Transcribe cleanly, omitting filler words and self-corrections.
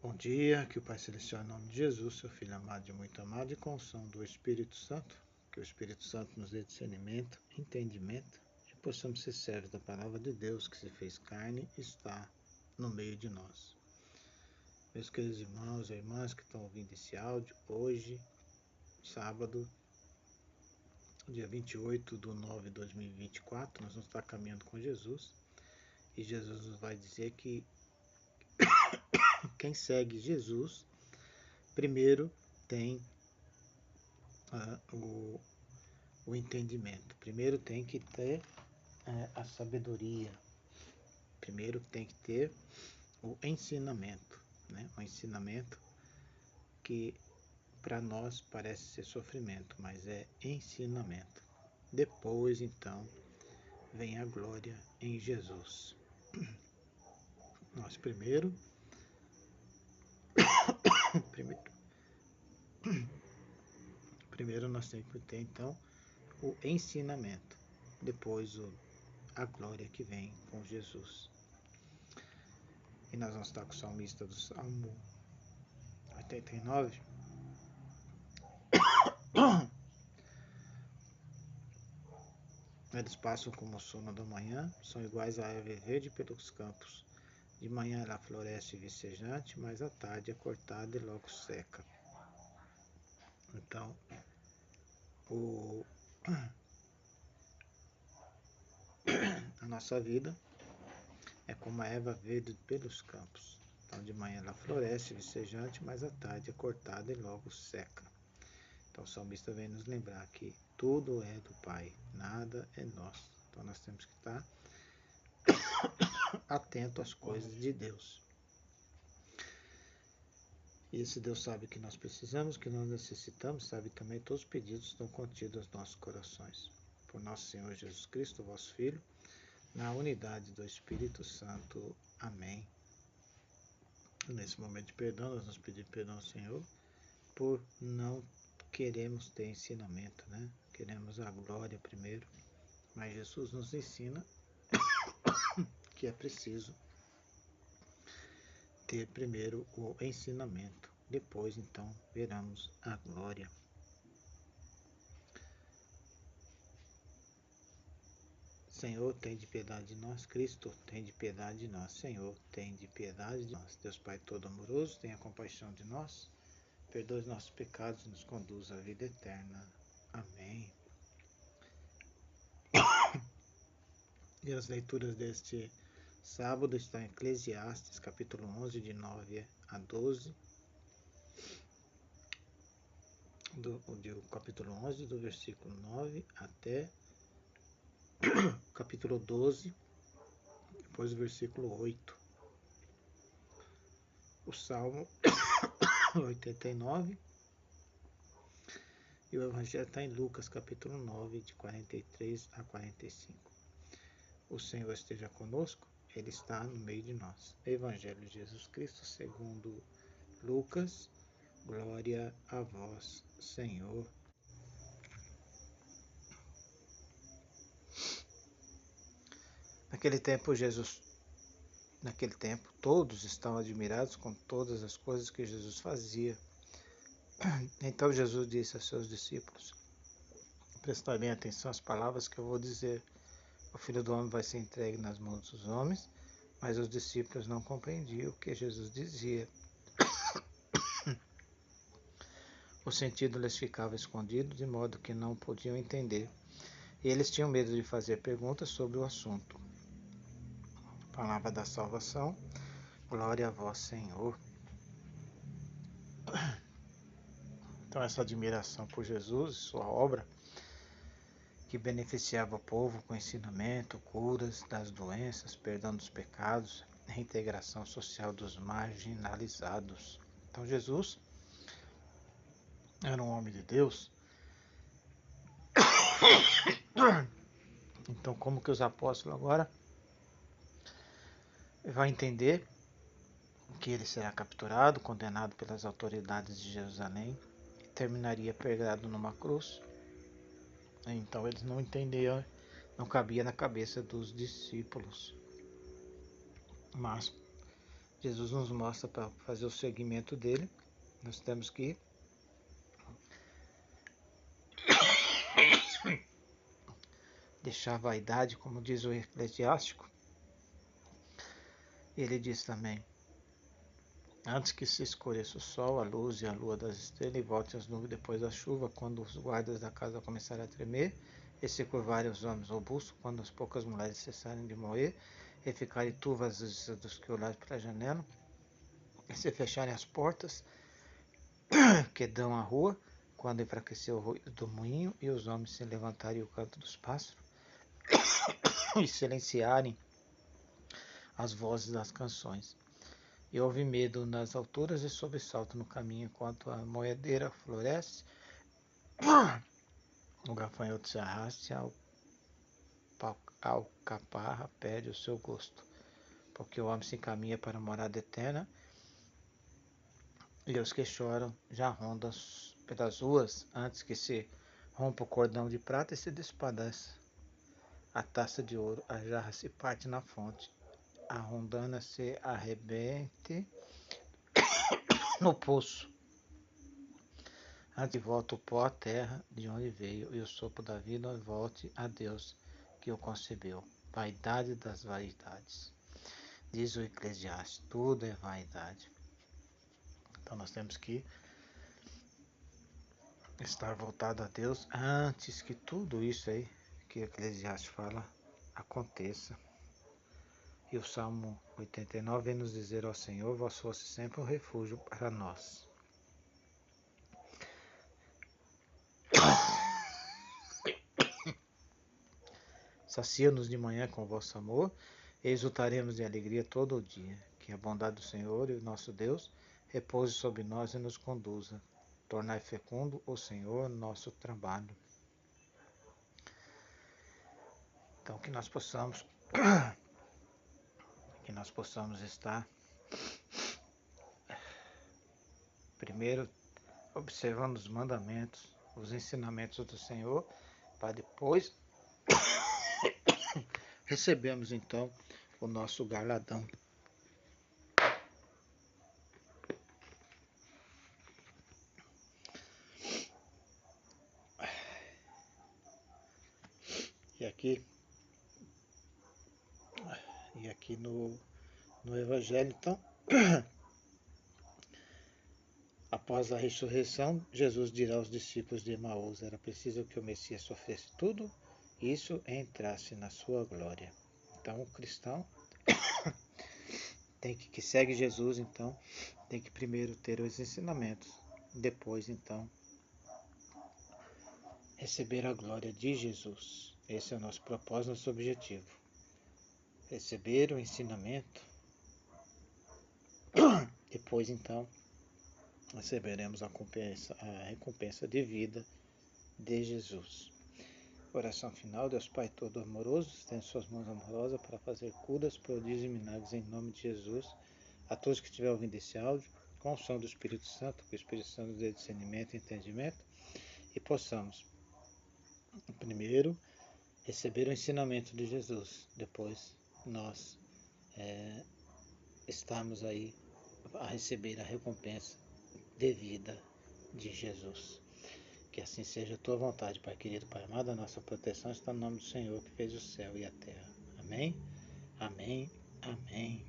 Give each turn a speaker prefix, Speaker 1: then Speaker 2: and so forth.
Speaker 1: Bom dia, que o Pai Celestial, em nome de Jesus, seu Filho amado e muito amado, e com o som do Espírito Santo, que o Espírito Santo nos dê discernimento, entendimento, e possamos ser servos da palavra de Deus que se fez carne e está no meio de nós. Meus queridos irmãos e irmãs que estão ouvindo esse áudio, hoje, sábado, dia 28/9/2024, nós vamos estar caminhando com Jesus, e Jesus nos vai dizer que quem segue Jesus, primeiro tem o entendimento. Primeiro tem que ter a sabedoria. Primeiro tem que ter o ensinamento, né? O ensinamento que para nós parece ser sofrimento, mas é ensinamento. Depois, então, vem a glória em Jesus. Nós primeiro nós temos que ter, então, o ensinamento. Depois a glória que vem com Jesus. E nós vamos estar com o salmista do Salmo 89. Eles passam como o sono da manhã, são iguais à erva verde pelos campos. De manhã ela floresce vicejante, mas à tarde é cortada e logo seca. Então, a nossa vida é como a erva verde pelos campos. Então, de manhã ela floresce vicejante, mas à tarde é cortada e logo seca. Então, o salmista vem nos lembrar que tudo é do Pai, nada é nosso. Então, nós temos que estar atento às coisas de Deus. E esse Deus sabe que nós precisamos, que nós necessitamos, sabe também todos os pedidos estão contidos nos nossos corações. Por nosso Senhor Jesus Cristo, vosso Filho, na unidade do Espírito Santo. Amém. Nesse momento de perdão, nós nos pedimos perdão ao Senhor por não queremos ter ensinamento, né? Queremos a glória primeiro, mas Jesus nos ensina que é preciso ter primeiro o ensinamento, depois então veremos a glória. Senhor, tem de piedade de nós. Cristo, tem de piedade de nós. Senhor, tem de piedade de nós. Deus Pai todo amoroso, tenha compaixão de nós, perdoe os nossos pecados e nos conduz à vida eterna. Amém. E as leituras deste sábado estão em Eclesiastes, capítulo 11, de 9 a 12. Do capítulo 11, do versículo 9 até capítulo 12, depois do versículo 8. O Salmo 89 e o Evangelho está em Lucas, capítulo 9, de 43 a 45. O Senhor esteja conosco, Ele está no meio de nós. Evangelho de Jesus Cristo segundo Lucas. Glória a vós, Senhor. Naquele tempo, todos estavam admirados com todas as coisas que Jesus fazia. Então Jesus disse a seus discípulos: prestai bem atenção às palavras que eu vou dizer. O Filho do Homem vai ser entregue nas mãos dos homens, mas os discípulos não compreendiam o que Jesus dizia. O sentido lhes ficava escondido, de modo que não podiam entender. E eles tinham medo de fazer perguntas sobre o assunto. Palavra da salvação. Glória a vós, Senhor. Então, essa admiração por Jesus e sua obra, que beneficiava o povo com ensinamento, curas das doenças, perdão dos pecados, reintegração social dos marginalizados. Então, Jesus era um homem de Deus. Então, como que os apóstolos agora vão entender que ele será capturado, condenado pelas autoridades de Jerusalém e terminaria pregado numa cruz? Então eles não entendiam, não cabia na cabeça dos discípulos. Mas Jesus nos mostra para fazer o seguimento dele. Nós temos que deixar a vaidade, como diz o Eclesiástico. Ele diz também: antes que se escureça o sol, a luz e a lua das estrelas, e voltem as nuvens depois da chuva, quando os guardas da casa começarem a tremer, e se curvarem os homens robustos, quando as poucas mulheres cessarem de moer, e ficarem turvas as vistas dos que olharem para a janela, e se fecharem as portas que dão à rua, quando enfraquecer o ruído do moinho, e os homens se levantarem o canto dos pássaros, e silenciarem as vozes das canções. E houve medo nas alturas e sobressalto no caminho, enquanto a moedeira floresce, o gafanhoto se arraste, a alcaparra perde o seu gosto. Porque o homem se encaminha para a morada eterna, e os que choram já rondam pelas ruas, antes que se rompa o cordão de prata e se despedaça a taça de ouro, a jarra se parte na fonte, a rondana se arrebente no poço. Antes volta o pó à terra de onde veio, e o sopro da vida volte a Deus que o concebeu. Vaidade das vaidades. Diz o Eclesiastes, tudo é vaidade. Então nós temos que estar voltado a Deus antes que tudo isso aí que o Eclesiastes fala aconteça. E o Salmo 89 vem nos dizer: ao Senhor, vós fosse sempre um refúgio para nós. Sacia-nos de manhã com o vosso amor, e exultaremos de alegria todo o dia. Que a bondade do Senhor e o nosso Deus repouse sobre nós e nos conduza. Tornai fecundo o Senhor nosso trabalho. Então que nós possamos estar primeiro observando os mandamentos, os ensinamentos do Senhor, para depois recebermos então o nosso galardão. E aqui no Evangelho, então, após a ressurreição, Jesus dirá aos discípulos de Emaús: era preciso que o Messias sofresse tudo isso e entrasse na sua glória. Então o cristão que segue Jesus, então, tem que primeiro ter os ensinamentos, depois então receber a glória de Jesus. Esse é o nosso propósito, nosso objetivo. Receber o ensinamento, depois então receberemos a recompensa de vida de Jesus. Oração final. Deus Pai todo amoroso, estende suas mãos amorosas para fazer curas, prodígios e milagres em nome de Jesus. A todos que estiverem ouvindo esse áudio, com o som do Espírito Santo, que o Espírito Santo dê discernimento e entendimento, e possamos, primeiro, receber o ensinamento de Jesus, depois nós estamos aí a receber a recompensa devida de Jesus. Que assim seja a tua vontade, Pai querido, Pai amado, a nossa proteção está no nome do Senhor que fez o céu e a terra. Amém? Amém. Amém.